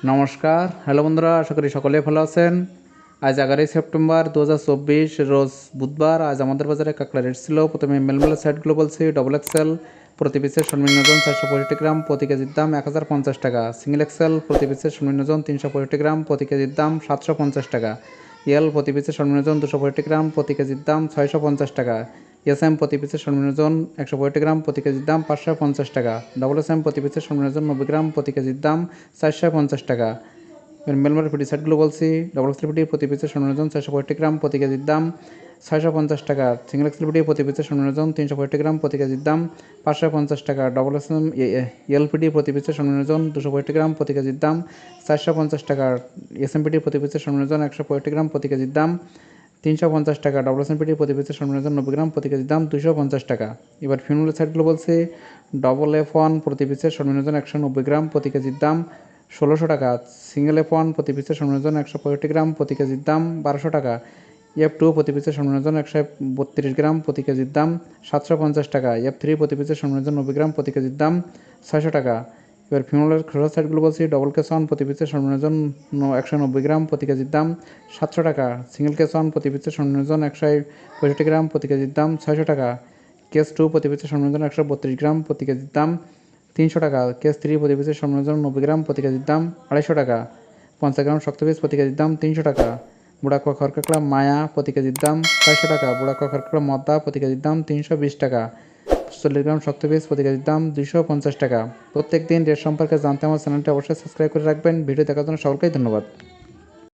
নমস্কার, হ্যালো বন্ধুরা, আশা করি সকলে ভালো আছেন। আজ 11ই সেপ্টেম্বর 2024 রোজ বুধবার। আজ আমাদের বাজারে কাঁকড়া রেট ছিল। প্রথমে মেলমেলা সাইডগুলো বলছি, ডবল এক্সেল প্রতি পিসের সর্বনিম্ন ওজন 465 গ্রাম, প্রতি কেজির দাম 1050 টাকা। সিঙ্গেল এক্সেল প্রতি পিসের সর্বনিম্ন ওজন 365 গ্রাম, প্রতি কেজির দাম 750 টাকা। এল প্রতি পিসের সর্বনিম্ন ওজন 265 গ্রাম, প্রতি কেজির দাম 650 টাকা। এসএম প্রতি পিসের সর্বনিম্ন ওজন 165 গ্রাম, প্রতি কেজির দাম 550 টাকা। ডবল এসএম প্রতি পিসের সর্বনিম্ন ওজন 90 গ্রাম, প্রতি কেজির দাম 450 টাকা। মেলমার পিটি সেটগুলো বলছি, ডবল এক্সেল পিটি প্রতি পিসের সর্বনিম্ন ওজন 465 গ্রাম, প্রতি কেজির দাম 650 টাকা। সিঙ্গেল এক্সেল পিটি প্রতি পিসের সর্বনিম্ন ওজন 365 গ্রাম, প্রতি কেজির দাম 550 টাকা। ডবল এসএম এলপিডি প্রতি পিসের সর্বনিম্ন ওজন 265 গ্রাম, প্রতি কেজির দাম 450 টাকা। এসএমপিটি প্রতি পিসের সর্বনিম্ন ওজন 165 গ্রাম, প্রতি কেজির দাম 350 টাকা। ডবল এসএমপিটি প্রতি পিসের সর্বনিম্ন ওজন 90 গ্রাম, প্রতি কেজির দাম 250 টাকা। এবার ফিনোলের সাইডগুলো বলছি, ডবল F1 প্রতি পিসের সর্বনিম্ন ওজন 190 গ্রাম, প্রতি কেজির দাম 1600 টাকা। সিঙ্গেল F1 প্রতি পিসের সর্বনিম্ন ওজন 165 গ্রাম, প্রতি কেজির দাম 1200 টাকা। F2 প্রতি পিসের সর্বনিম্ন ওজন 132 গ্রাম, প্রতি কেজির দাম 750 টাকা। F3 প্রতি পিসের সর্বনিম্ন ওজন 90 গ্রাম, প্রতি কেজির দাম 600 টাকা। এবার ফিনোলের খোসা সাইডগুলো বলছি, ডবল কেস1 প্রতি পিসের সর্বনিম্ন ওজন 190 গ্রাম, প্রতি কেজির দাম 700 টাকা। সিঙ্গেল কেস1 প্রতি পিসের সর্বনিম্ন ওজন 165 গ্রাম, প্রতি কেজির দাম 600 টাকা। কেস2 প্রতি পিসের সর্বনিম্ন ওজন 132 গ্রাম, প্রতি কেজির দাম 300 টাকা। কেস3 প্রতি পিসের সর্বনিম্ন ওজন 90 গ্রাম, প্রতি কেজির দাম 250 টাকা। 50 গ্রাম শক্ত পিস প্রতি কেজির দাম 300 টাকা। বুড়াকুয়া খড়কাকড়া মায়া প্রতি কেজির দাম 400 টাকা। বুড়াকুয়া খড়কাকড়া মদ্দা প্রতি কেজির দাম 320 টাকা। 40 গ্রাম শক্ত পিস প্রতি কেজির দাম 250 টাকা। প্রত্যেক দিন রেট সম্পর্কে জানতে আমার চ্যানেলটি অবশ্যই সাবস্ক্রাইব করে রাখবেন। ভিডিও দেখার জন্য সকলকেই ধন্যবাদ।